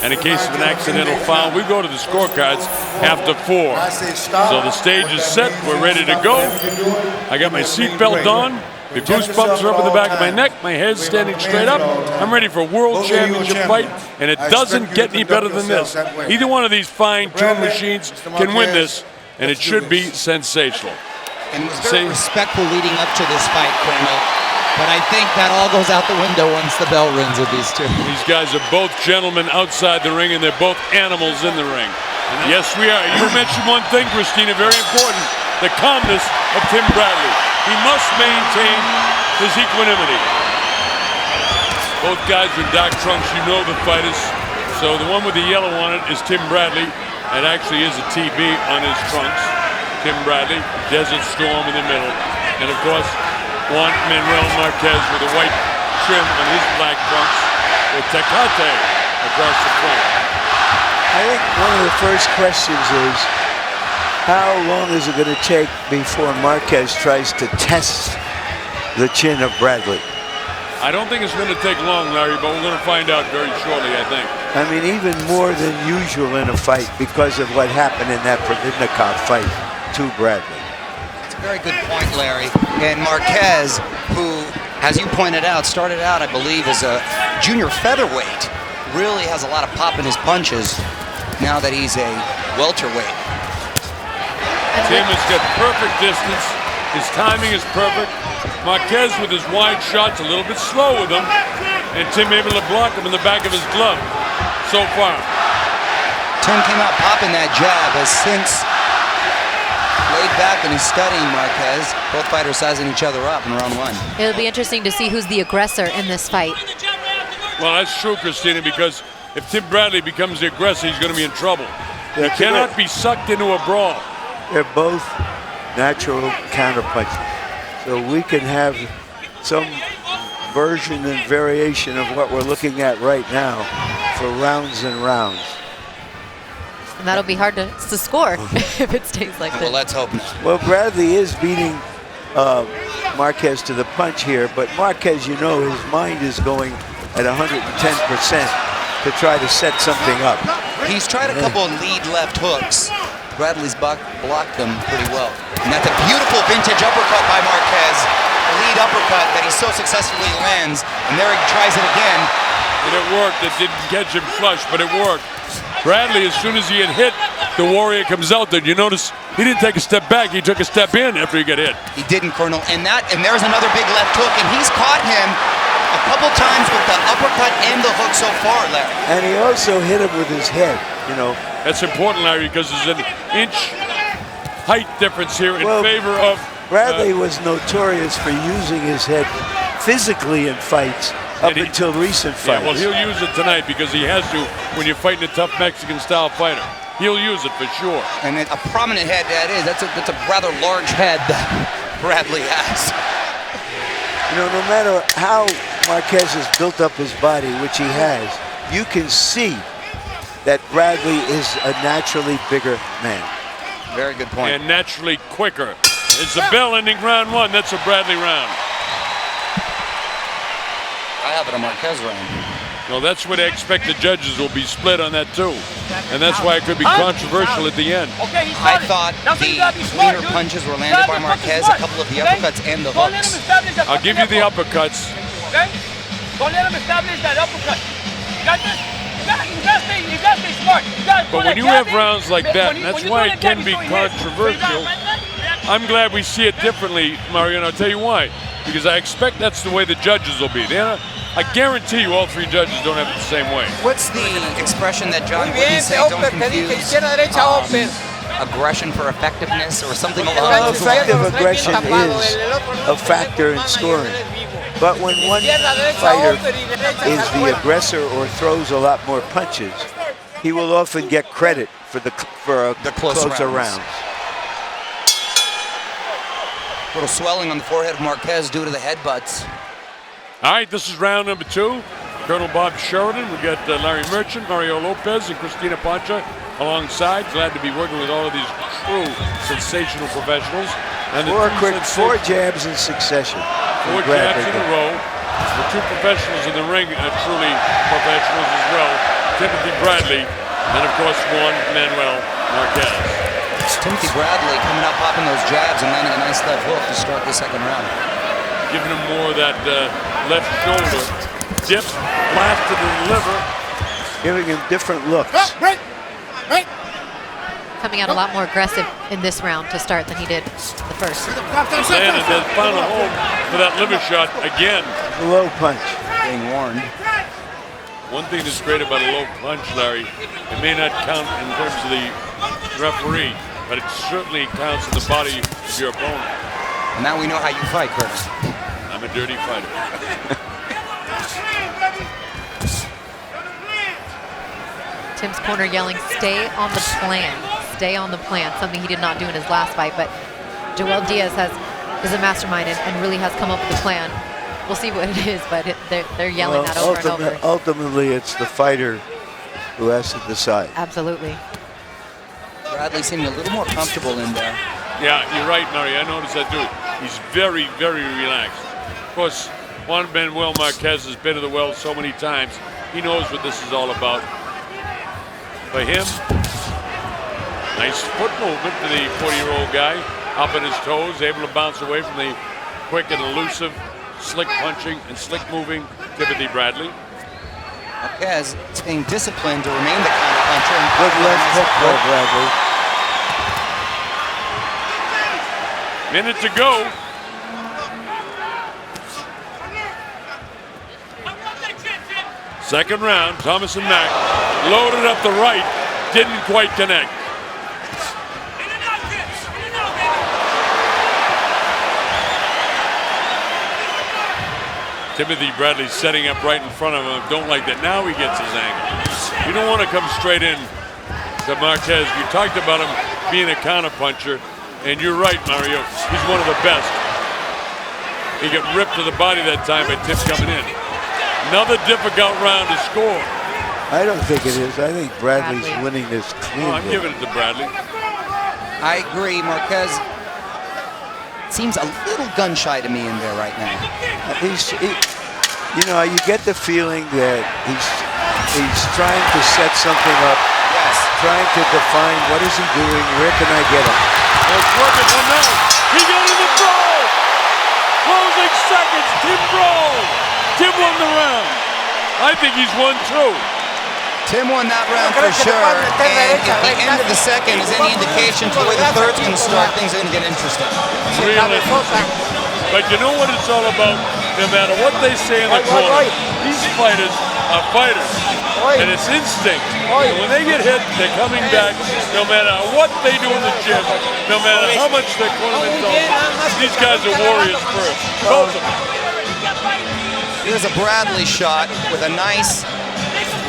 And in case of an accidental foul, we go to the scorecards after 4. So the stage is set. We're ready to go. I got my seatbelt on. The goosebumps are up in the back of my neck. My head's standing straight up. I'm ready for a world championship fight, and it doesn't get any better than this. Either one of these fine-tuned machines can win this, and it should be sensational. And it was very respectful leading up to this fight, Colonel. But I think that all goes out the window once the bell rings with these two. These guys are both gentlemen outside the ring, and they're both animals in the ring. Yes, we are. You mentioned one thing, Christina, very important. The calmness of Tim Bradley. He must maintain his equanimity. Both guys with dark trunks, you know the fighters. So the one with the yellow on it is Tim Bradley. It actually is a TB on his trunks. Tim Bradley, Desert Storm in the middle. And of course, Juan Manuel Marquez with a white trim on his black trunks with Tecate across the front. I think one of the first questions is, how long is it going to take before Marquez tries to test the chin of Bradley? I don't think it's going to take long, Larry, but we're going to find out very shortly, I think. I mean, even more than usual in a fight because of what happened in that Providnikov fight to Bradley. It's a very good point, Larry. And Marquez, who, as you pointed out, started out, I believe, as a junior featherweight, really has a lot of pop in his punches now that he's a welterweight. Tim has got perfect distance. His timing is perfect. Marquez with his wide shots, a little bit slow with them, and Tim able to block him in the back of his glove so far. Tim came out popping that jab, has since laid back and he's studying Marquez. Both fighters sizing each other up in round 1. It'll be interesting to see who's the aggressor in this fight. Well, that's true, Christina, because if Tim Bradley becomes the aggressor, he's going to be in trouble. He cannot be sucked into a brawl. They're both natural counterpunches. So we can have some version and variation of what we're looking at right now for rounds and rounds. And that'll be hard to score if it stays like this. Well, let's hope not. Well, Bradley is beating Marquez to the punch here, but Marquez, you know, his mind is going at 110% to try to set something up. He's tried a couple of lead left hooks. Bradley's blocked them pretty well. And that's a beautiful vintage uppercut by Marquez. A lead uppercut that he so successfully lands. And there he tries it again. And it worked. It didn't catch him flush, but it worked. Bradley, as soon as he had hit, the Warrior comes out there. You notice he didn't take a step back. He took a step in after he got hit. He didn't, Colonel. And there's another big left hook. And he's caught him a couple times with the uppercut and the hook so far, Larry. And he also hit him with his head, you know. That's important, Larry, because there's an inch height difference here in favor of... Bradley was notorious for using his head physically in fights up until recent fights. Yeah, well, he'll use it tonight because he has to when you're fighting a tough Mexican-style fighter. He'll use it for sure. And a prominent head that is. That's a rather large head that Bradley has. You know, no matter how Marquez has built up his body, which he has, you can see that Bradley is a naturally bigger man. Very good point. And naturally quicker. It's a bell ending round 1. That's a Bradley round. I have it a Marquez round. Well, that's what I expect the judges will be split on that too. And that's why it could be controversial at the end. I thought the cleaner punches were landed by Marquez, a couple of the uppercuts and the hooks. I'll give you the uppercuts. Okay? Don't let him establish that uppercut. You got this? You gotta stay smart. But when you have rounds like that, and that's why it can be controversial, I'm glad we see it differently, Mario, and I'll tell you why. Because I expect that's the way the judges will be. I guarantee you all 3 judges don't have it the same way. What's the expression that John would say, don't confuse aggression for effectiveness or something along those lines? Effective aggression is a factor in scoring. But when one fighter is the aggressor or throws a lot more punches, he will often get credit for the closer rounds. A little swelling on the forehead of Marquez due to the headbutts. All right, this is round number 2. Colonel Bob Sheridan, we got Larry Merchant, Mario Lopez, and Christina Pancha alongside. Glad to be working with all of these true sensational professionals. And the 4 jabs in succession. 4 jabs in a row. The 2 professionals in the ring are truly professionals as well. Timothy Bradley, and of course Juan Manuel Marquez. Timothy Bradley coming out, popping those jabs, and landing a nice left hook to start the second round. Giving him more of that left shoulder dip, blast to the liver. Giving him different looks. Coming out a lot more aggressive in this round to start than he did the first. Landed that final home for that liver shot again. Low punch. Being warned. One thing that's great about a low punch, Larry, it may not count in terms of the referee, but it certainly counts in the body of your opponent. And now we know how you fight, Curtis. I'm a dirty fighter. Tim's corner yelling, stay on the plan. Stay on the plan, something he did not do in his last fight, but Joel Diaz is a mastermind and really has come up with a plan. We'll see what it is, but they're yelling that over and over. Ultimately, it's the fighter who has to decide. Absolutely. Bradley seeming a little more comfortable in there. Yeah, you're right, Murray. I noticed that too. He's very, very relaxed. Of course, Juan Manuel Marquez has been to the well so many times. He knows what this is all about. For him, nice foot movement for the 40-year-old guy. Up on his toes, able to bounce away from the quick and elusive, slick punching and slick moving Timothy Bradley. Marquez staying disciplined to remain the counter-puncher. And Good left hook by Bradley. Minute to go. Second round, Thomas and Mack loaded up the right, didn't quite connect. Timothy Bradley setting up right in front of him. Don't like that. Now he gets his angle. You don't want to come straight in to Marquez. We talked about him being a counterpuncher, and you're right, Mario. He's one of the best. He got ripped to the body that time by Tim coming in. Another difficult round to score. I don't think it is. I think Bradley's winning this clean. Oh, I'm giving it to Bradley. I agree. Marquez seems a little gun shy to me in there right now. You know, you get the feeling that he's trying to set something up. Yes. Trying to define what is he doing, where can I get him? It's working for now. He got in the throw. Closing seconds. Tim broke. Tim won the round. I think he's won too. Tim won that round for sure. And if the end of the second is any indication to the way the third's going to start, things are going to get interesting. Real interesting. But you know what it's all about? No matter what they say in the corner, these fighters are fighters. And it's instinct. And when they get hit, they're coming back. No matter what they do in the gym, no matter how much their cornermen tell them, these guys are warriors first. Both of them. Here's a Bradley shot with a nice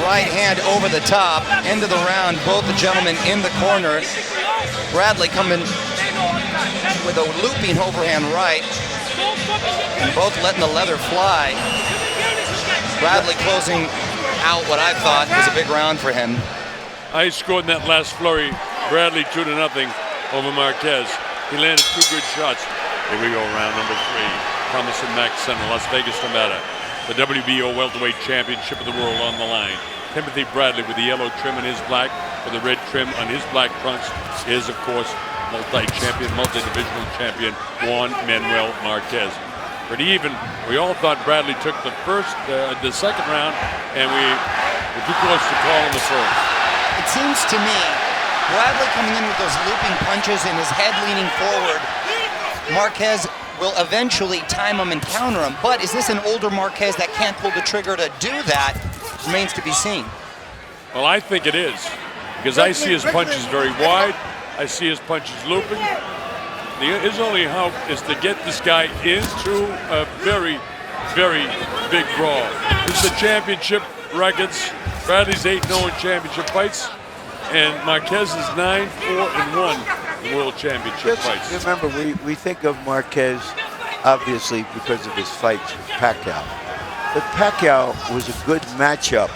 right hand over the top. End of the round, both the gentlemen in the corner. Bradley coming with a looping overhand right. And both letting the leather fly. Bradley closing out what I thought was a big round for him. I scored in that last flurry. Bradley 2-0 over Marquez. He landed 2 good shots. Here we go, round number 3. Thomas and Mack Center, Las Vegas, Nevada. The WBO welterweight championship of the world on the line. Timothy Bradley with the yellow trim on his black, with the red trim on his black trunks is, of course, multi-champion, multi-divisional champion Juan Manuel Marquez. Pretty even. We all thought Bradley took the second round, and we were too close to call in the first. It seems to me, Bradley coming in with those looping punches and his head leaning forward, Marquez will eventually time him and counter him. But is this an older Marquez that can't pull the trigger to do that? Remains to be seen. Well, I think it is, because I see his punches very wide. I see his punches looping. His only hope is to get this guy into a very, very big brawl. It's the championship records. Bradley's 8-0 in championship fights, and Marquez is 9-4-1 in world championship fights. Remember, we think of Marquez, obviously, because of his fights with Pacquiao. But Pacquiao was a good matchup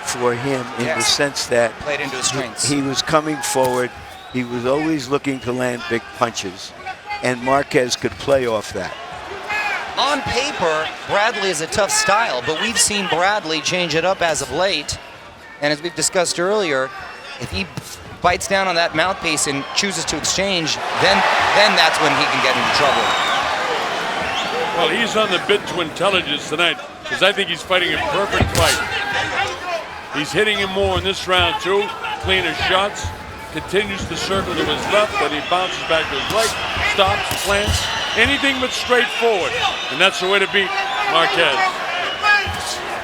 for him in the sense that played into his strengths. He was coming forward. He was always looking to land big punches, and Marquez could play off that. On paper, Bradley is a tough style, but we've seen Bradley change it up as of late And as we've discussed earlier, if he bites down on that mouthpiece and chooses to exchange, then that's when he can get into trouble. Well, he's on the bit to intelligence tonight because I think he's fighting a perfect fight. He's hitting him more in this round too, cleaner shots, continues to circle to his left, then he bounces back to his right, stops, plants, anything but straightforward. And that's the way to beat Marquez.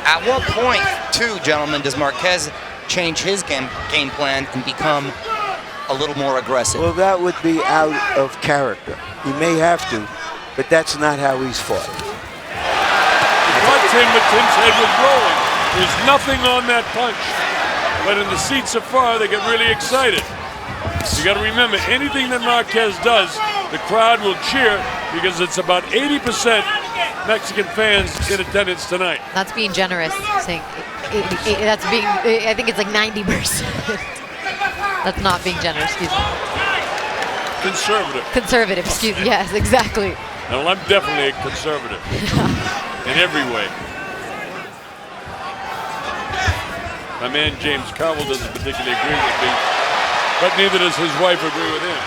At what point, too, gentlemen, does Marquez change his game plan and become a little more aggressive? Well, that would be out of character. He may have to, but that's not how he's fought. He fought Tim, but Tim's head was rolling. There's nothing on that punch. But in the seats so far, they get really excited. You got to remember, anything that Marquez does, the crowd will cheer because it's about 80% Mexican fans in attendance tonight. That's being generous. Saying that's being. I think it's like 90%. That's not being generous. Excuse me. Conservative. Conservative. Excuse me. Yes, exactly. No, well, I'm definitely a conservative in every way. My man James Cowell doesn't particularly agree with me, but neither does his wife agree with him.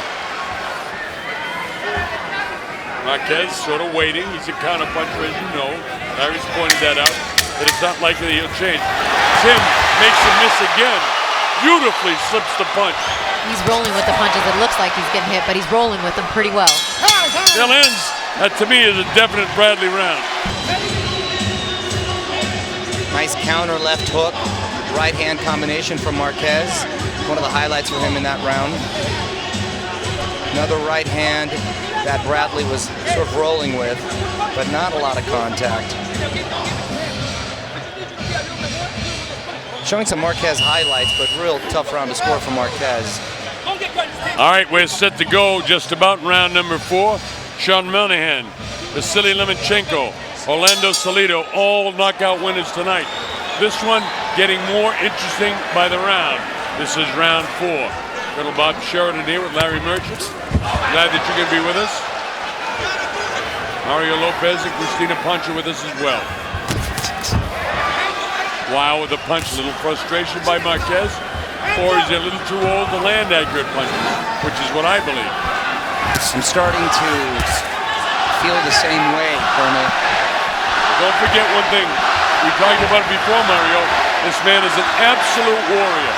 Marquez sort of waiting. He's a counterpuncher, as you know. Larry's pointed that out, that it's not likely that he'll change. Tim makes him miss again. Beautifully slips the punch. He's rolling with the punches. It looks like he's getting hit, but he's rolling with them pretty well. Still ends. That, to me, is a definite Bradley round. Nice counter left hook, right-hand combination from Marquez. One of the highlights for him in that round. Another right hand that Bradley was sort of rolling with, but not a lot of contact. Showing some Marquez highlights, but real tough round to score for Marquez. All right, we're set to go just about in round number 4. Sean Monahan, Vasily Lomachenko, Orlando Salido, all knockout winners tonight. This one getting more interesting by the round. This is round 4. Colonel Bob Sheridan here with Larry Merchant. Glad that you're going to be with us. Mario Lopez and Cristina Pancha with us as well. Wow, with a punch, a little frustration by Marquez, or is he a little too old to land accurate punches, which is what I believe. I'm starting to feel the same way, Colonel. Don't forget one thing. We talked about it before, Mario. This man is an absolute warrior.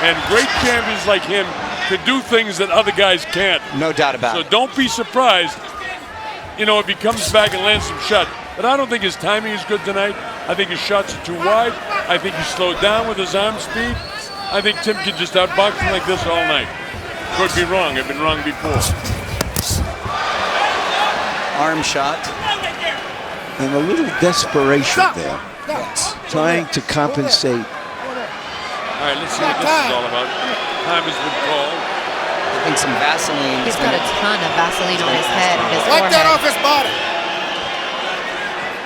And great champions like him could do things that other guys can't. No doubt about it. So don't be surprised, you know, if he comes back and lands some shots. But I don't think his timing is good tonight. I think his shots are too wide. I think he slowed down with his arm speed. I think Tim can just outbox him like this all night. Could be wrong. I've been wrong before. Arm shot. And a little desperation there. Yes. Trying to compensate. All right, let's see what this is all about. Time has been called. I think some Vaseline. He's got a ton of Vaseline on his head and his Wipe that forehead. off his body.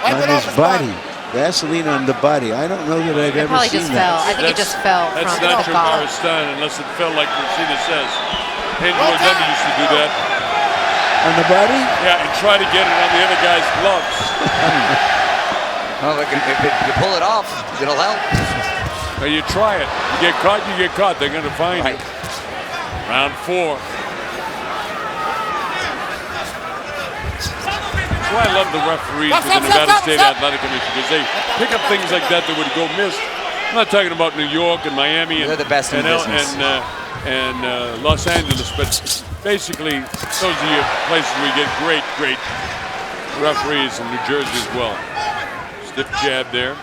Wipe On it off his body. Vaseline on the body. I don't know that I've It ever probably seen just that. fell. I think it just fell That's from not the your fall. Maristan unless it fell like Lucina says. Andrew Ozemba used to do that. On the body? Yeah, and try to get it on the other guy's gloves. Well, if you pull it off, it'll help. Or you try it. You get caught, you get caught. They're going to find you. Round 4. That's why I love the referees with the Nevada State Athletic Commission, because they pick up things like that that would go missed. I'm not talking about New York and Miami and, They're the best in business. and Los Angeles, but basically those are your places where you get great, great referees, in New Jersey as well. Stiff jab there.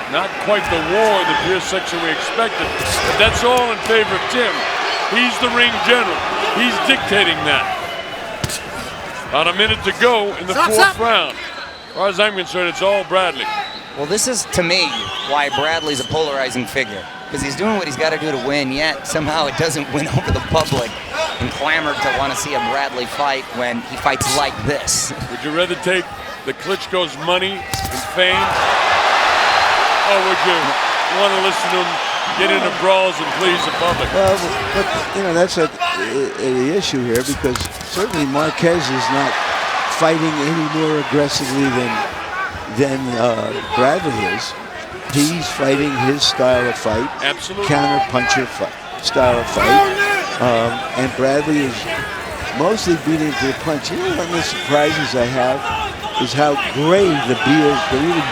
Not quite the war in the Pierce section we expected, but that's all in favor of Tim. He's the ring general. He's dictating that. About a minute to go in the 4th round. As far as I'm concerned, it's all Bradley. Well, this is, to me, why Bradley's a polarizing figure. Because he's doing what he's got to do to win, yet somehow it doesn't win over the public. And clamored to want to see a Bradley fight when he fights like this. Would you rather take the Klitschko's money and fame? Or would you want to listen to him get into brawls and please the public? Well, but you know, that's the issue here, because certainly Marquez is not fighting any more aggressively than Bradley is. He's fighting his style of fight. Absolutely. Counter-puncher style of fight. And Bradley is mostly beating to the punch. You know, one of the surprises I have is how gray the little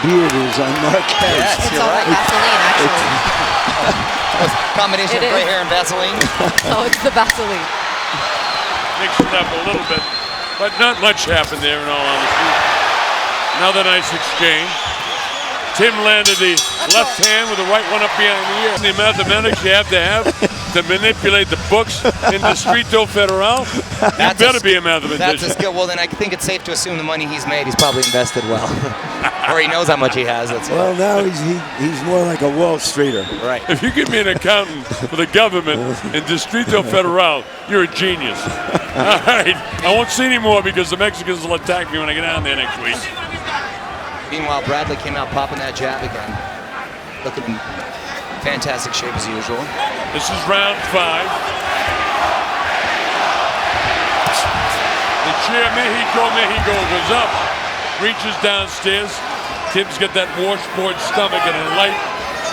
beard is on Marquez. Yes, It's you're all right. like Vaseline, actually. Combination It of gray is. hair and Vaseline. Oh, it's the Vaseline. Mixed it up a little bit, but not much happened there in all honesty. Another nice exchange. Tim landed the left hand with the right one up behind the ear. The mathematics you have to manipulate the books in Distrito Federal, you better be a mathematician. That's a skill. Well, then I think it's safe to assume the money he's made, he's probably invested well. Or he knows how much he has. That's Well, now he's more like a Wall Streeter. right. If you give me an accountant for the government in Distrito Federal, you're a genius. All right, I won't see any more because the Mexicans will attack me when I get down there next week. Meanwhile, Bradley came out popping that jab again. Looking in fantastic shape as usual. This is round 5. The chair Mexico goes up, reaches downstairs. Tim's got that washboard stomach and a light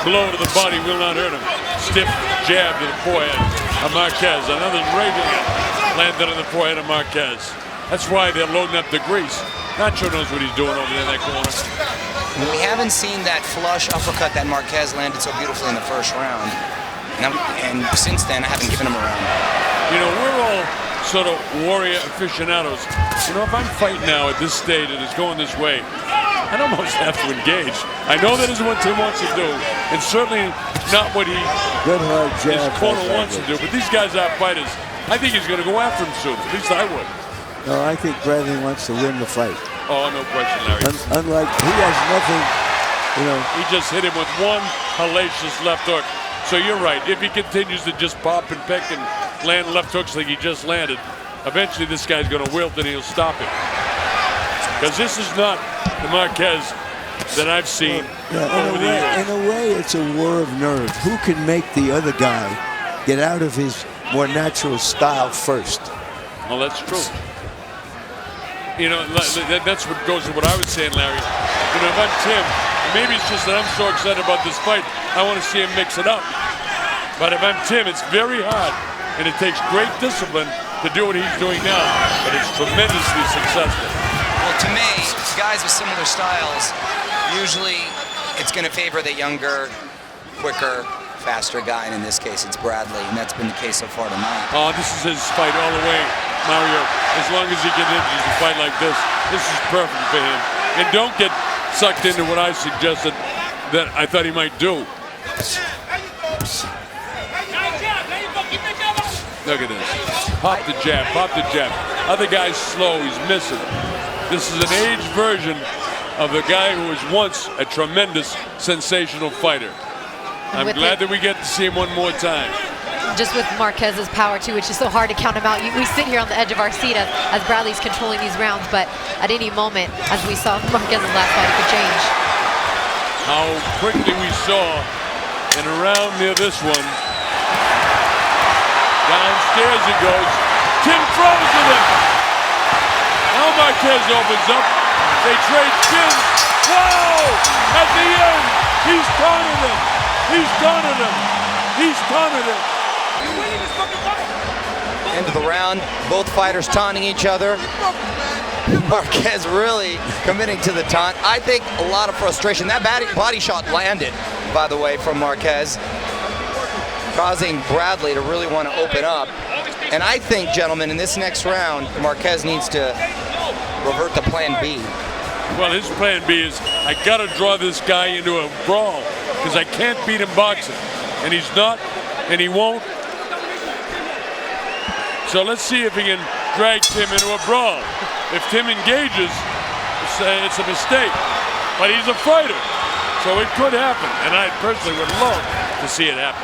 blow to the body will not hurt him. Stiff jab to the forehead of Marquez. Another regular landed on the forehead of Marquez. That's why they're loading up the grease. Nacho knows what he's doing over there in that corner. We haven't seen that flush uppercut that Marquez landed so beautifully in the first round. And since then, I haven't given him a round. You know, we're all sort of warrior aficionados. You know, if I'm fighting now at this stage and it's going this way, I'd almost have to engage. I know that isn't what Tim wants to do, and certainly not what Good hard jab. his corner wants to do. But these guys are fighters. I think he's going to go after him soon. At least I would. No, I think Bradley wants to win the fight. Oh, no question, Larry. Unlike, he has nothing, you know. He just hit him with one hellacious left hook. So you're right. If he continues to just pop and pick and land left hooks like he just landed, eventually this guy's going to wilt and he'll stop him. Because this is not the Marquez that I've seen over the years. In a way, it's a war of nerve. Who can make the other guy get out of his more natural style first? Well, that's true. You know, that's what goes to what I was saying, Larry. You know, if I'm Tim, maybe it's just that I'm so excited about this fight, I want to see him mix it up. But if I'm Tim, it's very hard, and it takes great discipline to do what he's doing now, but it's tremendously successful. Well, to me, guys with similar styles, usually it's going to favor the younger, quicker, faster guy, and in this case, it's Bradley, and that's been the case so far tonight. Oh, this is his fight all the way, Mario. As long as he can end a fight like this is perfect for him. And don't get sucked into what I suggested that I thought he might do. Look at this. Pop the jab, pop the jab. Other guy's slow, he's missing. This is an aged version of the guy who was once a tremendous, sensational fighter. I'm glad that we get to see him one more time. Just with Marquez's power, too, it's just so hard to count him out. We sit here on the edge of our seat as Bradley's controlling these rounds, but at any moment, as we saw Marquez's last fight, it could change. How quickly we saw in a round near this one. Downstairs he goes. Tim throws to him. Now Marquez opens up. They trade chins. Whoa! At the end, he's taunted him. He's taunted him. He's taunted him. End of the round, both fighters taunting each other. Marquez really committing to the taunt. I think a lot of frustration. That body shot landed, by the way, from Marquez, causing Bradley to really want to open up. And I think, gentlemen, in this next round, Marquez needs to revert to plan B. Well, his plan B is, I got to draw this guy into a brawl because I can't beat him boxing. And he's not, and he won't. So let's see if he can drag Tim into a brawl. If Tim engages, it's a mistake. But he's a fighter, so it could happen. And I personally would love to see it happen.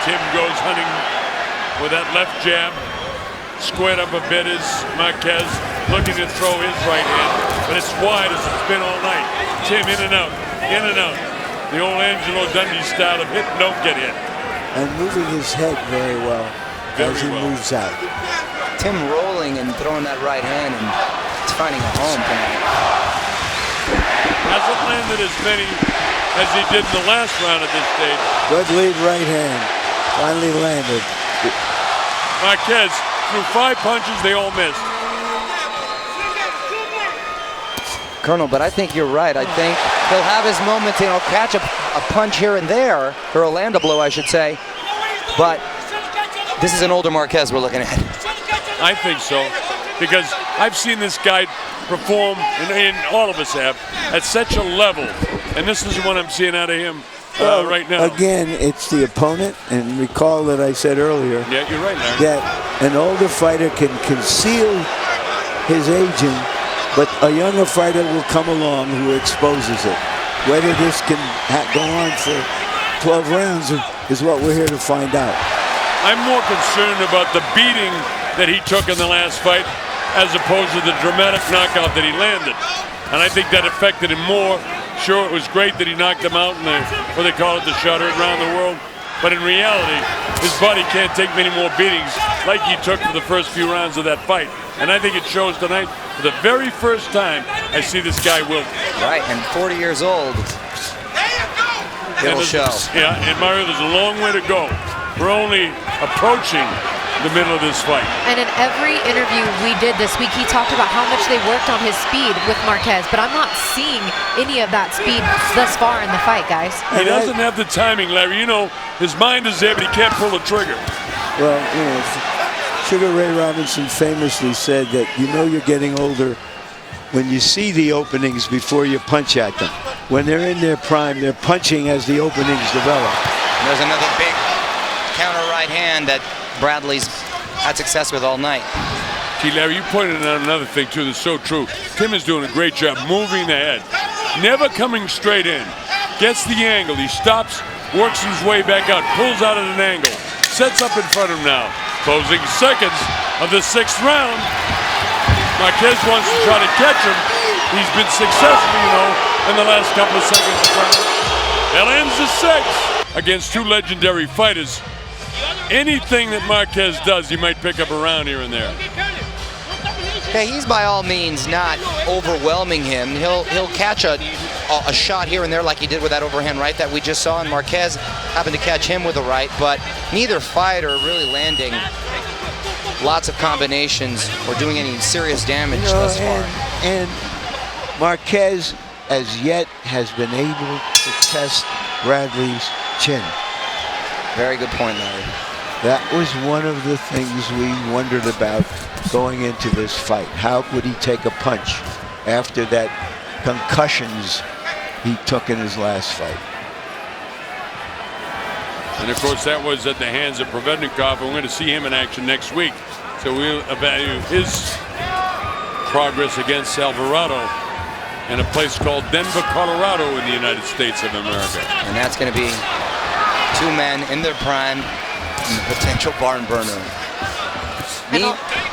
Tim goes hunting with that left jab. Squared up a bit is Marquez, looking to throw his right hand, but it's wide as it's been all night. Tim in and out, in and out. The old Angelo Dundee style of hit, don't get hit. And moving his head very well. as he moves out. Tim rolling and throwing that right hand, and it's finding a home tonight. Hasn't landed as many as he did in the last round at this stage. Good lead right hand. Finally landed. Marquez threw 5 punches, they all missed. Colonel, but I think you're right. I think he'll have his moments, and he'll catch a punch here and there, or a land a blow, I should say. But this is an older Marquez we're looking at. I think so, because I've seen this guy perform, and all of us have, at such a level, and this is what I'm seeing out of him right now. Again, it's the opponent, and recall that I said earlier Yeah, you're right, Larry. that an older fighter can conceal his aging, but a younger fighter will come along who exposes it. Whether this can go on for 12 rounds is what we're here to find out. I'm more concerned about the beating that he took in the last fight as opposed to the dramatic knockout that he landed. And I think that affected him more. Sure, it was great that he knocked him out in what they call it, the shutter around the world. But in reality, his body can't take many more beatings like he took for the first few rounds of that fight. And I think it shows tonight. For the very first time, I see this guy wilt. Right, and 40 years old. It'll show. Yeah, and Mario, there's a long way to go. We're only approaching the middle of this fight. And in every interview we did this week, he talked about how much they worked on his speed with Marquez, but I'm not seeing any of that speed thus far in the fight, guys. He doesn't have the timing, Larry. You know, his mind is there, but he can't pull the trigger. Well, you know, Sugar Ray Robinson famously said that you know you're getting older when you see the openings before you punch at them. When they're in their prime, they're punching as the openings develop. And there's another big counter right hand that Bradley's had success with all night. See, Larry, you pointed out another thing, too, that's so true. Tim is doing a great job moving the head. Never coming straight in. Gets the angle. He stops, works his way back out, pulls out at an angle. Sets up in front of him now. Closing seconds of the 6th round. Marquez wants to try to catch him. He's been successful, you know, in the last couple of seconds of round. That ends the 6th. Against 2 legendary fighters, anything that Marquez does, he might pick up a round here and there. Okay, he's by all means not overwhelming him. He'll catch a shot here and there like he did with that overhand right that we just saw, and Marquez happened to catch him with a right, but neither fighter really landing lots of combinations or doing any serious damage thus far. And Marquez as yet has been able to test Bradley's chin. Very good point, Larry. That was one of the things we wondered about going into this fight. How would he take a punch after that concussions he took in his last fight? And of course, that was at the hands of Provednikov, and we're going to see him in action next week. So we'll evaluate his progress against Alvarado in a place called Denver, Colorado in the United States of America. And that's going to be 2 men in their prime and the potential barn burner.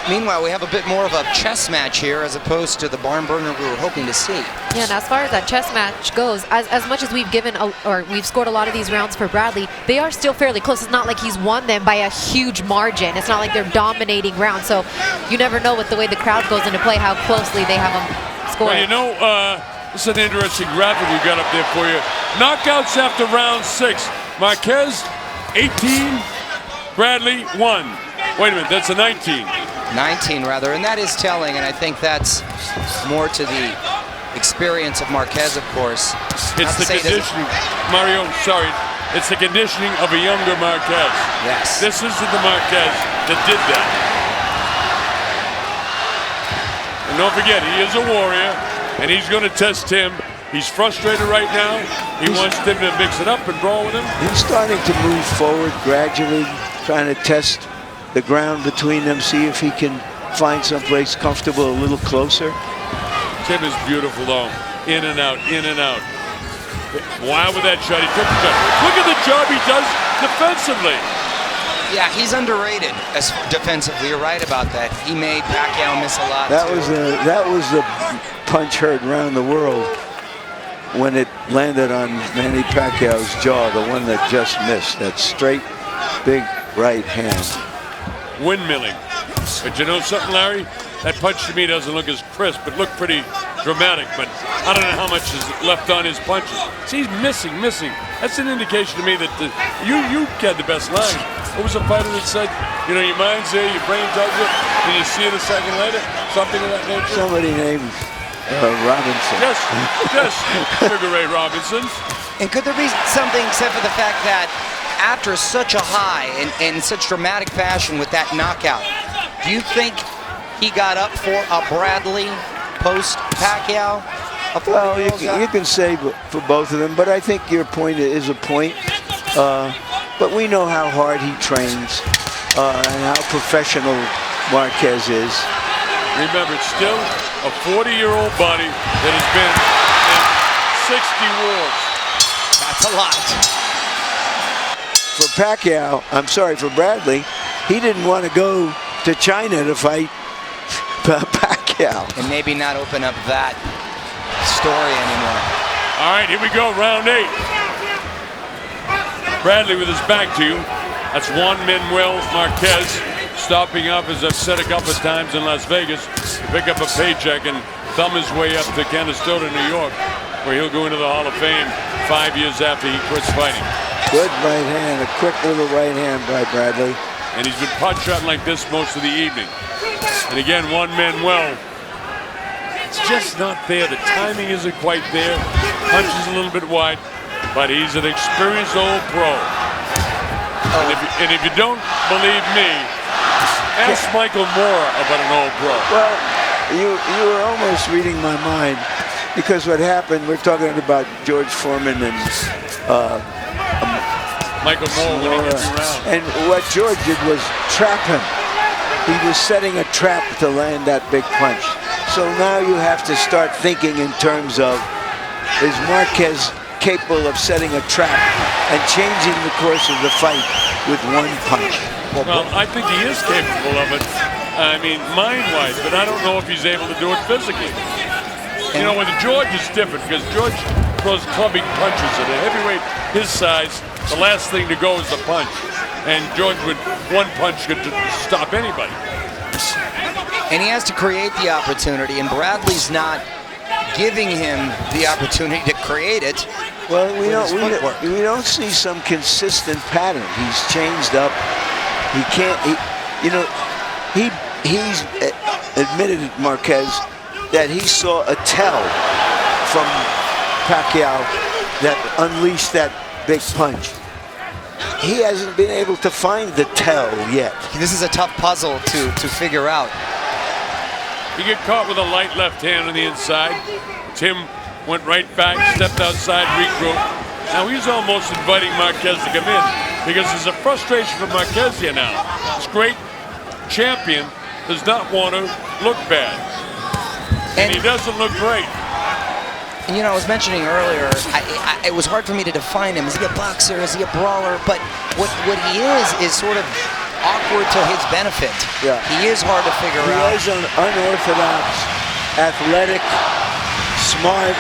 Meanwhile, we have a bit more of a chess match here as opposed to the barn burner we were hoping to see. Yeah, and as far as that chess match goes, as much as we've given or we've scored a lot of these rounds for Bradley, they are still fairly close. It's not like he's won them by a huge margin. It's not like they're dominating rounds. So you never know with the way the crowd goes into play how closely they have them scored. Well, you know, this is an interesting graphic we got up there for you. Knockouts after round 6. Marquez, 18. Bradley, 1. Wait a minute, that's a 19. 19 rather, and that is telling, and I think that's more to the experience of Marquez, of course. It's the conditioning, Mario, sorry, it's the conditioning of a younger Marquez. Yes. This isn't the Marquez that did that. And don't forget, he is a warrior, and he's going to test Tim. He's frustrated right now. He wants Tim to mix it up and brawl with him. He's starting to move forward gradually, trying to test the ground between them, see if he can find someplace comfortable a little closer. Tim is beautiful, though. In and out, in and out. Wow, with that shot, he took the shot. Look at the job he does defensively. Yeah, he's underrated as defensively. You're right about that. He made Pacquiao miss a lot. That was the punch heard around the world when it landed on Manny Pacquiao's jaw, the one that just missed, that straight, big right hand. windmilling. But you know something, Larry? That punch to me doesn't look as crisp. It looked pretty dramatic, but I don't know how much is left on his punches. See, he's missing. That's an indication to me that you had the best line. What was the fighter that said, you know, your mind's there, your brain does it, and you see it a second later? Something of that nature? Somebody named Robinson. Yes, Sugar Ray Robinson. And could there be something except for the fact that after such a high and in such dramatic fashion with that knockout, do you think he got up for a Bradley post-Pacquiao? Well, you can say for both of them, but I think your point is a point. But we know how hard he trains and how professional Marquez is. Remember, it's still a 40-year-old body that has been in 60 wars. That's a lot. For Pacquiao, I'm sorry, for Bradley, he didn't want to go to China to fight Pacquiao. And maybe not open up that story anymore. All right, here we go, round 8. Bradley with his back to you. That's Juan Manuel Marquez stopping up, as I've said a couple of times, in Las Vegas to pick up a paycheck and thumb his way up to Canastota, New York, where he'll go into the Hall of Fame 5 years after he quits fighting. Good right hand, a quick little right hand by Bradley. And he's been pot shotting like this most of the evening. And again, Juan Manuel, it's just not there. The timing isn't quite there. Punch is a little bit wide, but he's an experienced old pro. And if you don't believe me, ask Michael Moore about an old pro. Well, you were almost reading my mind, because what happened, we're talking about George Foreman and Michael Moore winning every round. And what George did was trap him. He was setting a trap to land that big punch. So now you have to start thinking in terms of, is Marquez capable of setting a trap and changing the course of the fight with one punch? Well, I think he is capable of it. I mean, mind-wise, but I don't know if he's able to do it physically. You know, with George, it's different, because George throws clubbing punches at a heavyweight his size. The last thing to go is the punch. And George, with one punch, could stop anybody. And he has to create the opportunity, and Bradley's not giving him the opportunity to create it. Well, we don't see some consistent pattern. He's changed up. He can't. He's admitted, Marquez, that he saw a tell from Pacquiao that unleashed that big punch. He hasn't been able to find the tell yet. This is a tough puzzle to figure out. He got caught with a light left hand on the inside. Tim went right back, stepped outside, regrouped. Now he's almost inviting Marquez to come in, because there's a frustration for Marquez here now. This great champion does not want to look bad. And he doesn't look great. And you know, I was mentioning earlier, it was hard for me to define him. Is he a boxer? Is he a brawler? But what he is sort of awkward to his benefit. Yeah. He is hard to figure out. He is an unorthodox, athletic, smart.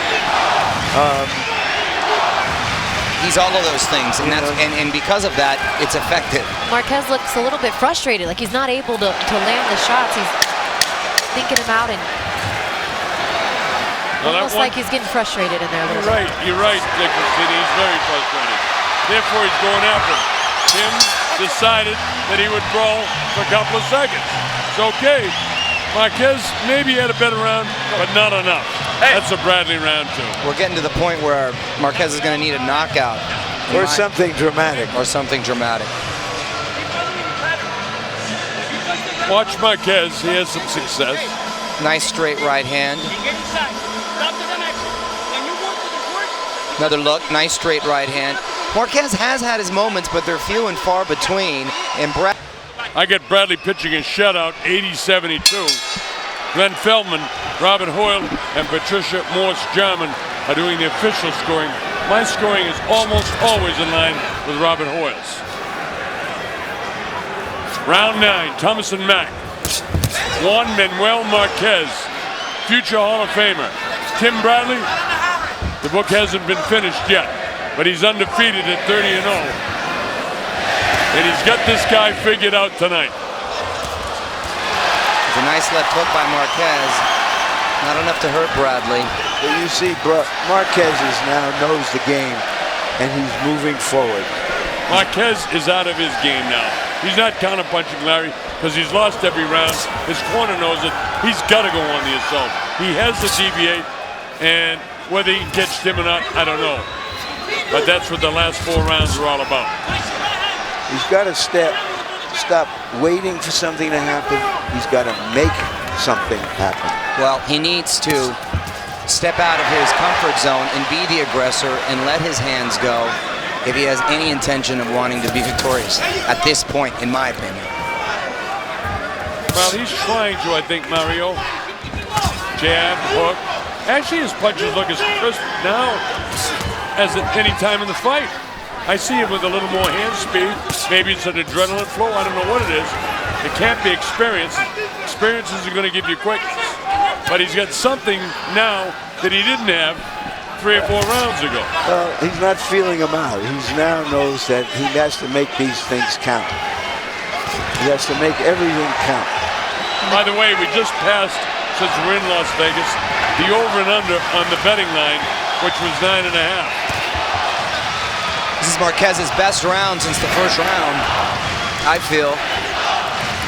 He's all of those things, and and because of that, it's effective. Marquez looks a little bit frustrated, like he's not able to land the shots. He's thinking them out and almost like he's getting frustrated in there a little bit. You're right, Dickerson. He's very frustrated. Therefore, he's going after him. Tim decided that he would brawl for a couple of seconds. It's okay. Marquez maybe had a better round, but not enough. Hey. That's a Bradley round 2. We're getting to the point where Marquez is going to need a knockout. Or something dramatic. Or something dramatic. Watch Marquez. He has some success. Nice straight right hand. Another look. Nice straight right hand. Marquez has had his moments, but they're few and far between. And I get Bradley pitching a shutout, 80-72. Glenn Feldman, Robert Hoyle, and Patricia Morse-Jarman are doing the official scoring. My scoring is almost always in line with Robert Hoyle's. Round 9, Thomas and Mack. Juan Manuel Marquez, future Hall of Famer. Tim Bradley, the book hasn't been finished yet, but he's undefeated at 30-0. And he's got this guy figured out tonight. It's a nice left hook by Marquez. Not enough to hurt Bradley. But you see, Marquez now knows the game, and he's moving forward. Marquez is out of his game now. He's not counterpunching Larry because he's lost every round. His corner knows it. He's got to go on the assault. He has to deviate, and whether he can catch Tim or not, I don't know. But that's what the last 4 rounds are all about. He's got to stop waiting for something to happen. He's got to make something happen. Well, he needs to step out of his comfort zone and be the aggressor and let his hands go if he has any intention of wanting to be victorious at this point, in my opinion. Well, he's trying to, I think, Mario. Jab, hook. Actually, his punches look as crisp now as at any time in the fight. I see him with a little more hand speed. Maybe it's an adrenaline flow. I don't know what it is. It can't be experience. Experience isn't going to give you quickness. But he's got something now that he didn't have 3 or 4 rounds ago. Well, he's not feeling them out. He now knows that he has to make these things count. He has to make everything count. By the way, we just passed, since we're in Las Vegas, the over and under on the betting line, which was 9.5. This is Marquez's best round since the first round, I feel.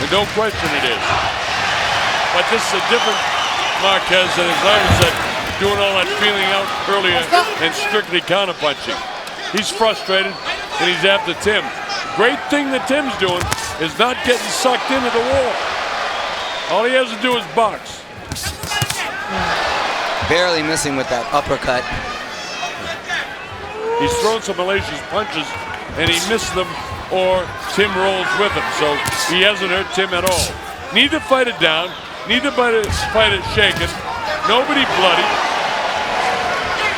And don't question it is. But this is a different Marquez than, as Larry said, doing all that feeling out earlier and strictly counterpunching. He's frustrated and he's after Tim. Great thing that Tim's doing is not getting sucked into the wall. All he has to do is box. Barely missing with that uppercut. He's thrown some hellacious punches and he missed them, or Tim rolls with him. So he hasn't hurt Tim at all. Neither fighter down, neither fighter shaken, nobody bloody.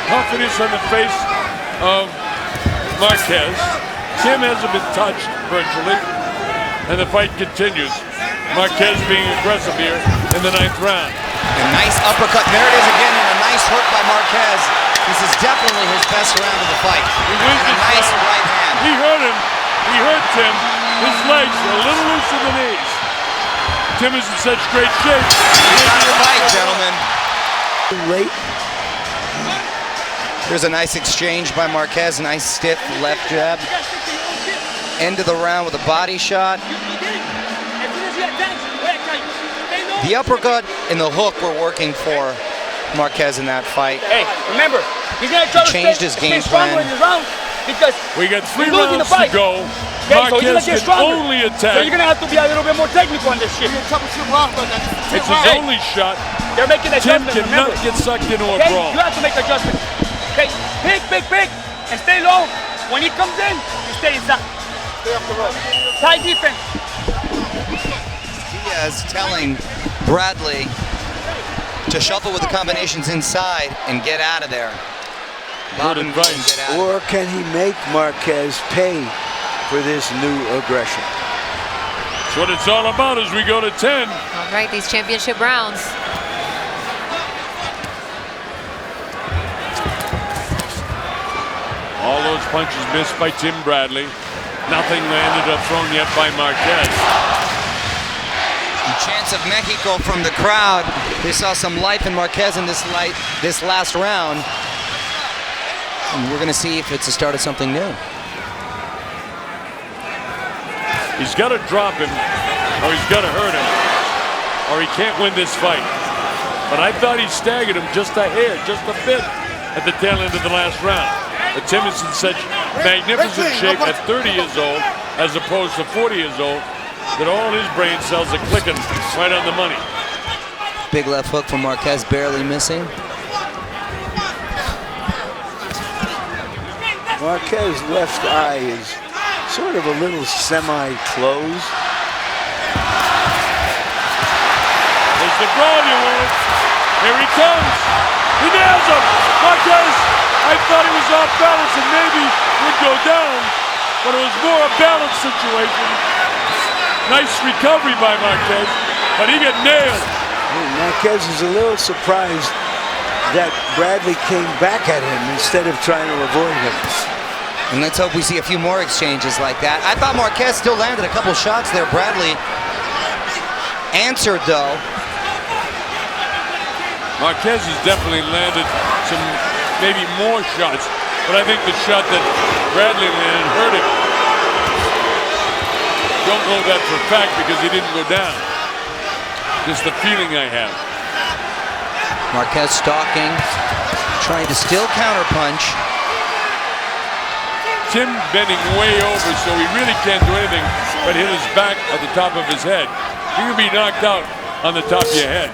Confidence on the face of Marquez. Tim hasn't been touched virtually, and the fight continues. Marquez being aggressive here in the 9th round. A nice uppercut. There it is again, and a nice hook by Marquez. This is definitely his best round of the fight. He And a nice right hand. He hurt him. He hurt Tim. His legs are a little loose in the knees. Tim is in such great shape. He's out of the fight, gentlemen. Too late. Here's a nice exchange by Marquez. Nice stiff left jab. End of the round with a body shot. The uppercut and the hook were working for Marquez in that fight. Hey, remember, he's gonna try to changed his game stronger plan. in this round because We got 3 he's losing rounds the fight. to go. Okay, so he's gonna Marquez get can stronger. only So attack. you're gonna have to be a little bit more technical on this shit. It's his only shot. They're making Tim adjustments. cannot Remember. get sucked into a Okay, brawl. you have to make adjustments. Okay, pick, and stay low. When he comes in, you stay inside. Stay off the rope. Tight defense. Diaz telling Bradley to shuffle with the combinations inside and get out of there. Good advice. Get out. Or can he make Marquez pay for this new aggression? That's what it's all about as we go to 10. All right, these championship rounds. All those punches missed by Tim Bradley. Nothing ended up thrown yet by Marquez. Chance of Mexico from the crowd. They saw some life in Marquez in this last round. And we're going to see if it's the start of something new. He's got to drop him, or he's got to hurt him, or he can't win this fight. But I thought he staggered him just a hair, just a bit, at the tail end of the last round. But Tim is in such magnificent shape at 30 years old, as opposed to 40 years old, that all his brain cells are clicking right on the money. Big left hook from Marquez, barely missing. Marquez's left eye is sort of a little semi-closed. There's the brawl you wanted. Here he comes. He nails him. Marquez, I thought he was off balance and maybe would go down, but it was more a balanced situation. Nice recovery by Marquez, but he got nailed. Marquez is a little surprised that Bradley came back at him instead of trying to avoid him. And let's hope we see a few more exchanges like that. I thought Marquez still landed a couple shots there. Bradley answered, though. Marquez has definitely landed some maybe more shots, but I think the shot that Bradley landed hurt him. Don't know that for a fact because he didn't go down. Just the feeling I have. Marquez stalking, trying to still counterpunch. Tim bending way over, so he really can't do anything but hit his back at the top of his head. You can be knocked out on the top of your head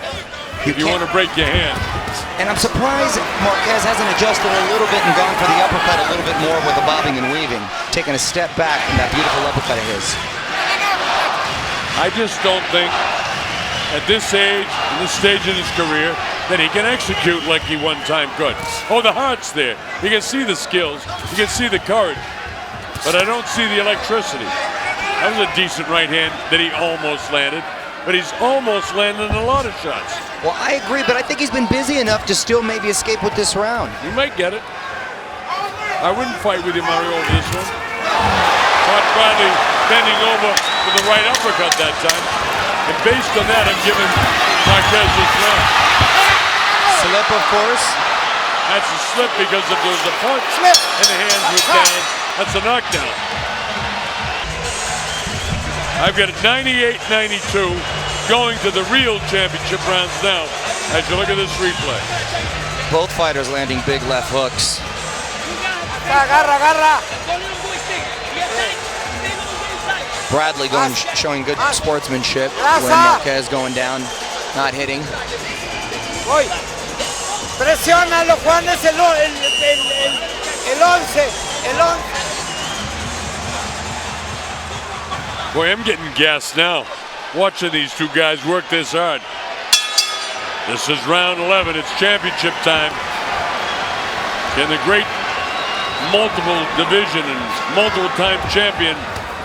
if you want to break your hand. And I'm surprised Marquez hasn't adjusted a little bit and gone for the uppercut a little bit more with the bobbing and weaving, taking a step back in that beautiful uppercut of his. I just don't think at this age, in this stage in his career, that he can execute like he one time could. Oh, the heart's there. You can see the skills. You can see the courage. But I don't see the electricity. That was a decent right hand that he almost landed. But he's almost landed a lot of shots. Well, I agree, but I think he's been busy enough to still maybe escape with this round. You might get it. I wouldn't fight with you, Mario, over this one. Caught Bradley bending over with the right uppercut that time. And based on that, I'm giving Marquez this round. Slip, of course. That's a slip because if there was a punch and the hands were down, that's a knockdown. I've got it 98-92 going to the real championship rounds now as you look at this replay. Both fighters landing big left hooks. Bradley showing good sportsmanship when Marquez going down, not hitting. Presiónalo, Juan, es el 11. Boy, I'm getting gassed now watching these two guys work this hard. This is round 11. It's championship time. Can the great multiple division and multiple time champion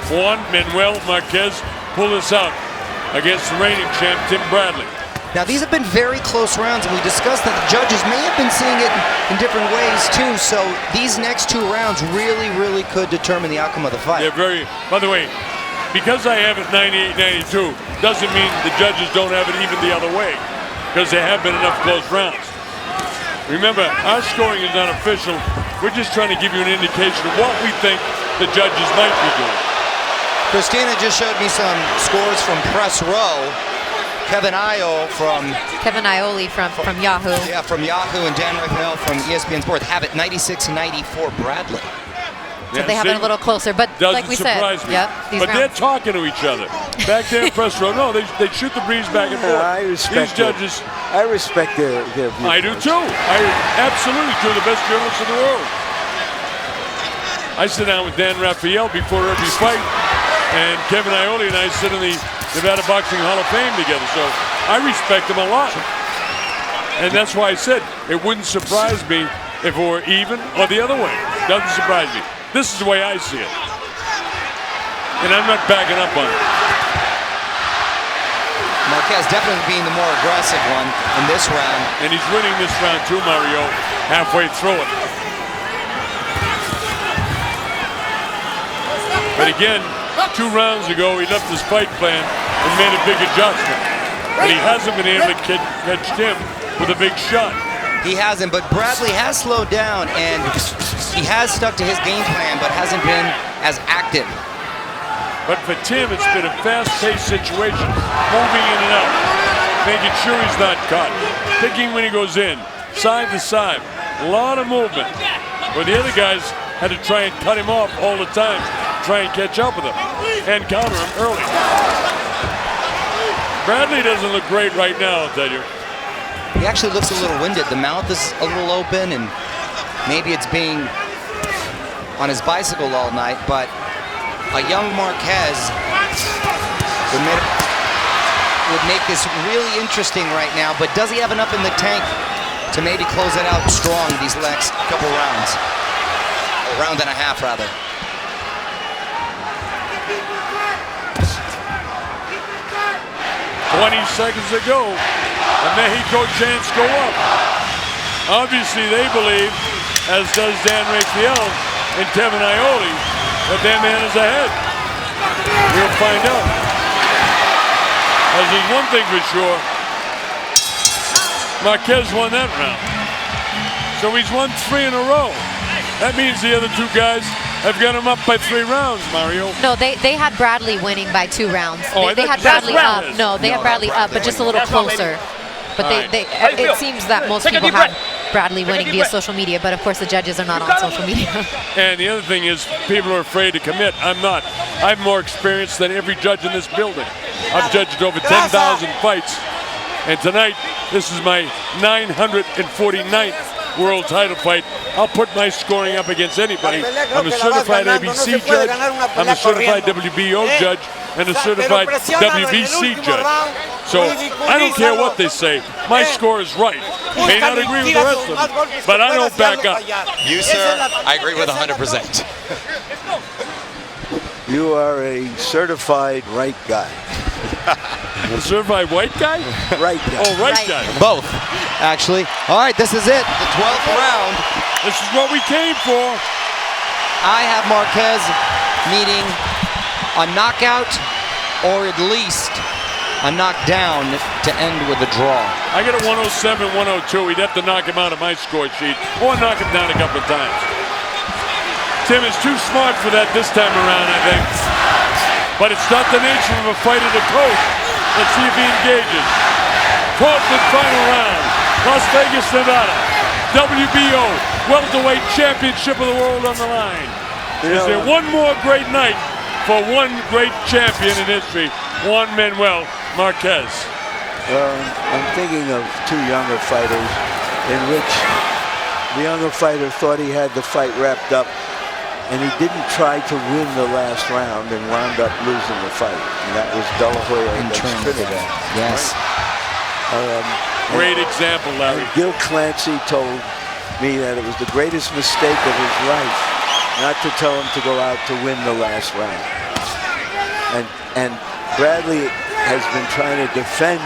Juan Manuel Marquez pull this out against the reigning champ Tim Bradley? Now, these have been very close rounds, and we discussed that the judges may have been seeing it in different ways, too. So these next two rounds really could determine the outcome of the fight. Yeah, by the way, because I have it 98-92, doesn't mean the judges don't have it even the other way, because there have been enough close rounds. Remember, our scoring is not official. We're just trying to give you an indication of what we think the judges might be doing. Christina just showed me some scores from Press Row. Kevin Iole from Yahoo. Yeah, from Yahoo, and Dan Ragnell from ESPN Sports have it 96-94 Bradley. So they have it a little closer, but like we said, but they're talking to each other. Back there in Press Row, no, they shoot the breeze back and forth. I respect these judges. I respect their view. I do too. I absolutely do. The best journalists in the world. I sit down with Dan Raphael before every fight, and Kevin Iole and I sit in the Nevada Boxing Hall of Fame together, so I respect them a lot. And that's why I said it wouldn't surprise me if it were even or the other way. Doesn't surprise me. This is the way I see it. And I'm not backing up on it. Marquez definitely being the more aggressive one in this round. And he's winning this round too, Mario, halfway through it. But again, 2 rounds ago, he left his fight plan and made a big adjustment. But he hasn't been able to catch Tim with a big shot. He hasn't, but Bradley has slowed down, and he has stuck to his game plan, but hasn't been as active. But for Tim, it's been a fast-paced situation, moving in and out, making sure he's not caught, picking when he goes in, side to side, a lot of movement. Where the other guys had to try and cut him off all the time, try and catch up with him, and counter him early. Bradley doesn't look great right now, I'll tell you. He actually looks a little winded. The mouth is a little open, and maybe it's being on his bicycle all night, but a young Marquez would make this really interesting right now, but does he have enough in the tank to maybe close it out strong these next couple rounds? A round and a half, rather. "20 seconds to go. The Mexico chants go up. Obviously, they believe, as does Dan Raphael and Kevin Iole, that their man is ahead. We'll find out. As there's one thing for sure, Marquez won that round. So he's won 3 in a row. That means the other 2 guys have got him up by 3 rounds, Mario. No, they had Bradley winning by 2 rounds. Oh, They had Bradley up. No, they had Bradley up, but just a little closer. But it seems that most people have Bradley winning via social media, but of course the judges are not on social media. And the other thing is, people are afraid to commit. I'm not. I have more experience than every judge in this building. I've judged over 10,000 fights. And tonight, this is my 949th world title fight. I'll put my scoring up against anybody. I'm a certified ABC judge, I'm a certified WBO judge, and a certified WBC judge. So I don't care what they say. My score is right. May not agree with the rest of them, but I don't back up. You, sir, I agree with 100%. You are a certified right guy. A certified white guy? Right guy. Oh, right guy. Both, actually. All right, this is it, the 12th round. This is what we came for. I have Marquez needing a knockout or at least a knockdown to end with a draw. I got a 107, 102. We'd have to knock him out of my score sheet or knock him down a couple of times. Tim is too smart for that this time around, I think. But it's not the nature of a fighter to coach. Let's see if he engages. 4th and final round. Las Vegas, Nevada. WBO welterweight championship of the world on the line. Is there one more great night for one great champion in history, Juan Manuel Marquez? I'm thinking of 2 younger fighters in which the younger fighter thought he had the fight wrapped up, and he didn't try to win the last round and wound up losing the fight. And that was De La Hoya against Trinidad. Yes. Great example, Larry. Gil Clancy told me that it was the greatest mistake of his life not to tell him to go out to win the last round. And Bradley has been trying to defend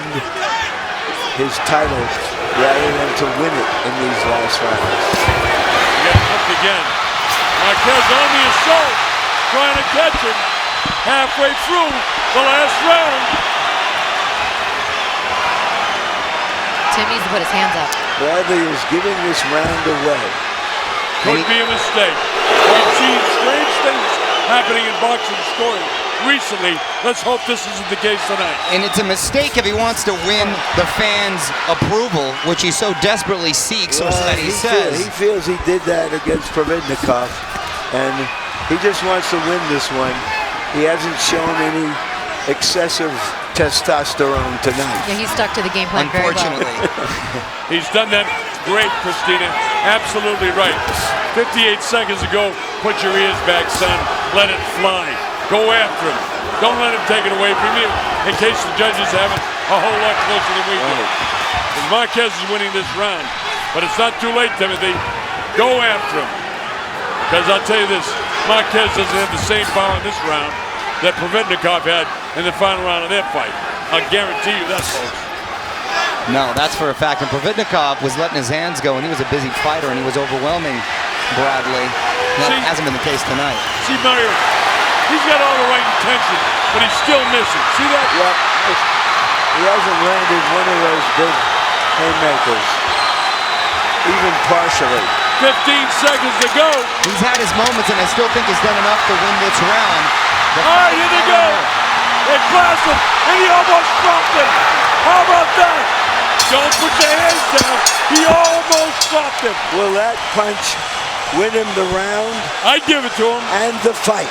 his title rather than to win it in these last rounds. Getting hooked again. Marquez on the assault, trying to catch him halfway through the last round. Tim needs to put his hands up. Bradley is giving this round away. Could be a mistake. We've seen strange things happening in boxing scoring recently. Let's hope this isn't the case tonight. And it's a mistake if he wants to win the fans' approval, which he so desperately seeks, or so that he says. He feels he did that against Providnikov, and he just wants to win this one. He hasn't shown any excessive testosterone tonight. Yeah, he's stuck to the game plan very well. Unfortunately. He's done that great, Christina. Absolutely right. 58 seconds ago, put your ears back, son. Let it fly. Go after him. Don't let him take it away from you, in case the judges have it a whole lot closer than we do. And Marquez is winning this round, but it's not too late, Timothy. Go after him. Because I'll tell you this, Marquez doesn't have the same power in this round that Providnikov had in the final round of their fight. I'll guarantee you that, folks. No, that's for a fact. And Providnikov was letting his hands go, and he was a busy fighter, and he was overwhelming Bradley. That hasn't been the case tonight. See, Mario, he's got all the right intentions, but he's still missing. See that? Yep. He hasn't landed one of those big haymakers, even partially. 15 seconds to go. He's had his moments, and I still think he's done enough to win this round. All right, here they go. They crossed him, and he almost dropped him. How about that? Don't put your hands down. He almost dropped him. Will that punch win him the round? I'd give it to him. And the fight.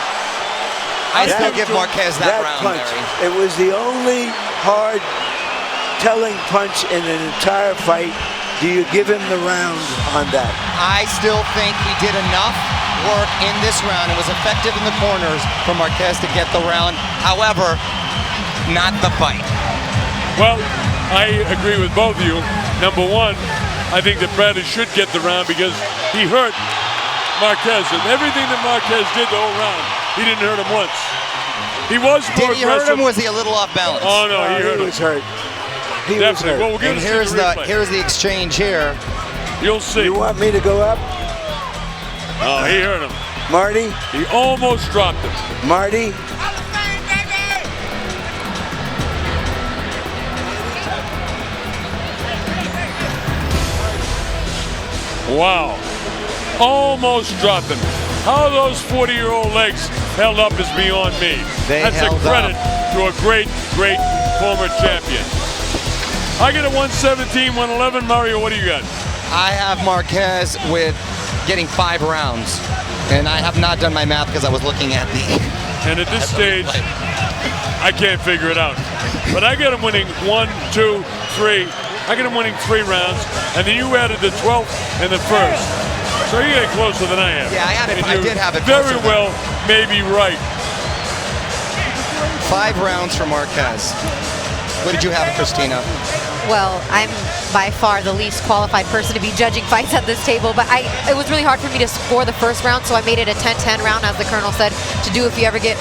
I still give Marquez that round, punch. Larry. It was the only hard telling punch in an entire fight. Do you give him the round on that? I still think he did enough work in this round. It was effective in the corners for Marquez to get the round. However, not the fight. Well, I agree with both of you. Number one, I think that Bradley should get the round because he hurt Marquez. And everything that Marquez did the whole round, he didn't hurt him once. He was more aggressive. Did he hurt him, or was he a little off balance? Oh, no, he hurt him. He was hurt. He was hurt. Well, we'll and here's the exchange here. You'll see. You want me to go up? Oh, he hurt him. Marty? He almost dropped him. Marty? Wow. Almost dropped him. How those 40-year-old legs held up is beyond me. That's a credit to a great, great former champion. I get a 117, 111. Mario, what do you got? I have Marquez with getting 5 rounds. And I have not done my math because I was looking at the... And at this stage, I can't figure it out. But I get him winning 1, 2, 3. I get him winning 3 rounds. And then you added the 12th and the first. So you get closer than I am. Yeah, I did have it. Very well, maybe right. 5 rounds for Marquez. What did you have, Christina? Well, I'm by far the least qualified person to be judging fights at this table, but it was really hard for me to score the first round, so I made it a 10-10 round, as the Colonel said, to do if you ever get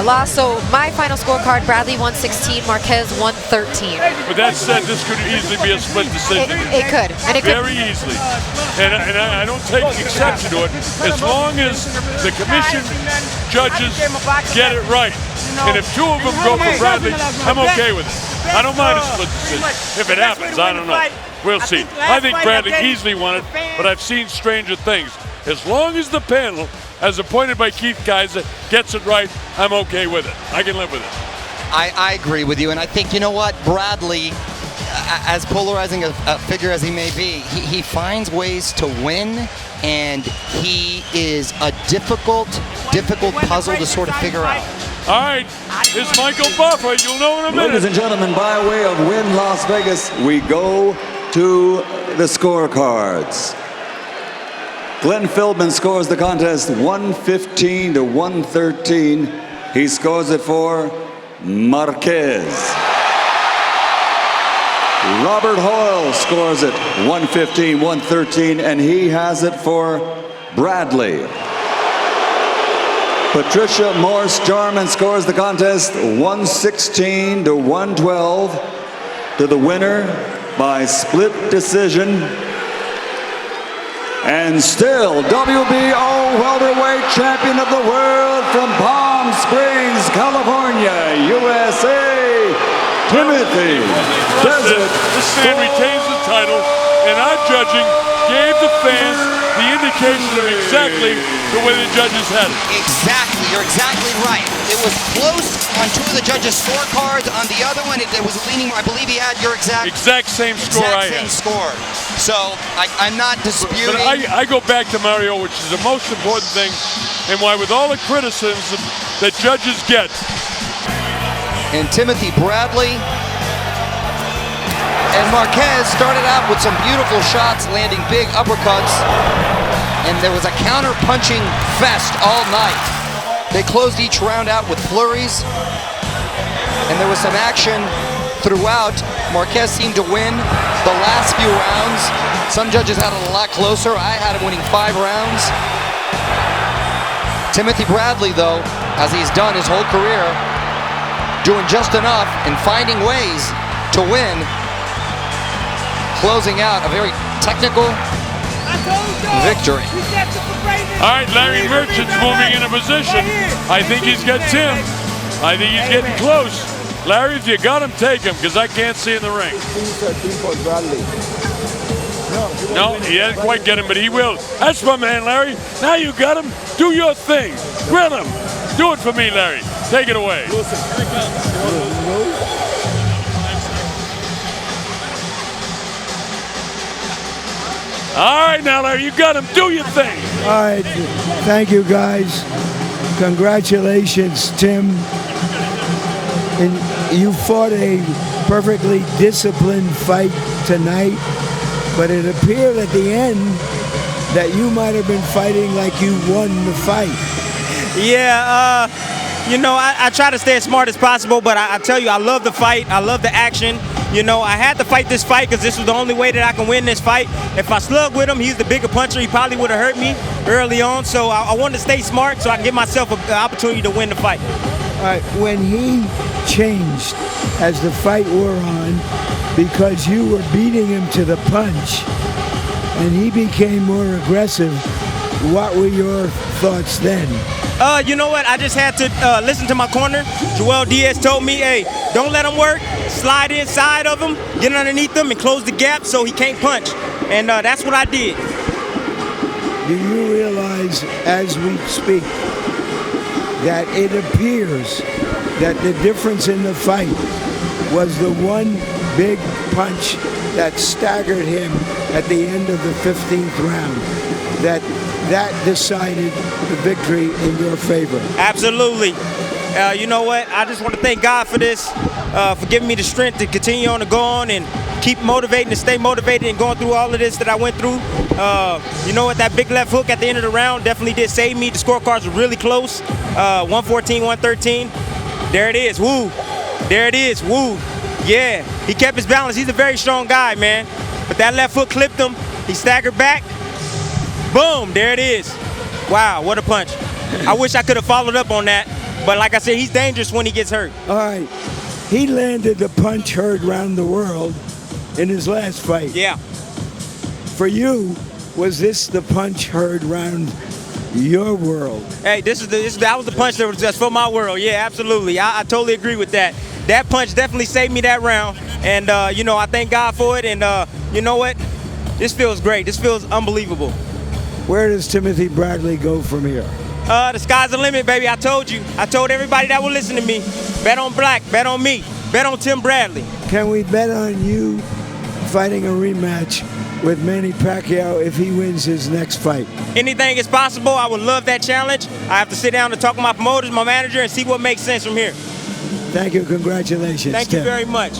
lost. So my final scorecard, Bradley 116, Marquez 113. But that said, this could easily be a split decision. It could. And it very easily. And I don't take exception to it, as long as the commission judges get it right. And if 2 of them go for Bradley, I'm okay with it. I don't mind a split decision. If it happens, I don't know. We'll see. I think Bradley easily won it, but I've seen stranger things. As long as the panel, as appointed by Keith Kaiser, gets it right, I'm okay with it. I can live with it. I agree with you, and I think, you know what, Bradley, as polarizing a figure as he may be, he finds ways to win, and he is a difficult puzzle to sort of figure out. All right, here's Michael Buffer. You'll know in a minute. Ladies and gentlemen, by way of Wynn Las Vegas, we go to the scorecards. Glenn Philbin scores the contest 115 to 113. He scores it for Marquez. Robert Hoyle scores it 115-113, and he has it for Bradley. Patricia Morse Jarman scores the contest 116 to 112 to the winner by split decision. And still WBO welterweight champion of the world from Palm Springs, California, USA, Timothy Desert. This man retains the title, and our judging gave the fans the indication of exactly the way the judges had it. Exactly, you're exactly right. It was close on 2 of the judges' scorecards. On the other one, it was leaning, I believe he had your exact same score I had. Score. So I'm not disputing. But I go back to Mario, which is the most important thing, and why with all the criticism that judges get. And Timothy Bradley and Marquez started out with some beautiful shots, landing big uppercuts, and there was a counter-punching fest all night. They closed each round out with flurries, and there was some action throughout. Marquez seemed to win the last few rounds. Some judges had it a lot closer. I had him winning 5 rounds. Timothy Bradley, though, as he's done his whole career, doing just enough and finding ways to win, closing out a very technical victory. All right, Larry Merchant's moving in a position. I think he's got Tim. I think he's getting close. Larry, if you got him, take him, because I can't see in the ring. No, he didn't quite get him, but he will. That's my man, Larry. Now you got him. Do your thing. Grill him. Do it for me, Larry. Take it away. All right, now, Larry, you got him. Do your thing. All right. Thank you, guys. Congratulations, Tim. And you fought a perfectly disciplined fight tonight, but it appeared at the end that you might have been fighting like you won the fight. Yeah, you know, I try to stay as smart as possible, but I tell you, I love the fight. I love the action. You know, I had to fight this fight because this was the only way that I can win this fight. If I slug with him, he's the bigger puncher. He probably would have hurt me early on. So I wanted to stay smart so I can give myself an opportunity to win the fight. All right, when he changed as the fight wore on because you were beating him to the punch and he became more aggressive, what were your thoughts then? You know what? I just had to listen to my corner. Joel Diaz told me, hey, don't let him work. Slide inside of him, get underneath him, and close the gap so he can't punch. And that's what I did. do you realize as we speak that it appears that the difference in the fight was the one big punch that staggered him at the end of the 15th round, that decided the victory in your favor? Absolutely. You know what? I just want to thank God for this, for giving me the strength to continue on to go on and keep motivating and stay motivated and going through all of this that I went through. You know what? That big left hook at the end of the round definitely did save me. The scorecards were really close. 114, 113. There it is. Woo. There it is. Woo. Yeah. He kept his balance. He's a very strong guy, man. But that left hook clipped him. He staggered back. Boom. There it is. Wow. What a punch. I wish I could have followed up on that. But like I said, he's dangerous when he gets hurt. All right. He landed the punch heard around the world in his last fight. Yeah. For you, was this the punch heard round your world? Hey, that was the punch that's for my world. Yeah, absolutely. I totally agree with that. That punch definitely saved me that round. And, you know, I thank God for it. And, you know what? This feels great. This feels unbelievable. Where does Timothy Bradley go from here? The sky's the limit, baby. I told you. I told everybody that will listen to me. Bet on Black. Bet on me. Bet on Tim Bradley. Can we bet on you fighting a rematch with Manny Pacquiao if he wins his next fight? Anything is possible. I would love that challenge. I have to sit down and talk to my promoters, my manager, and see what makes sense from here. Thank you. Congratulations. Thank you very much.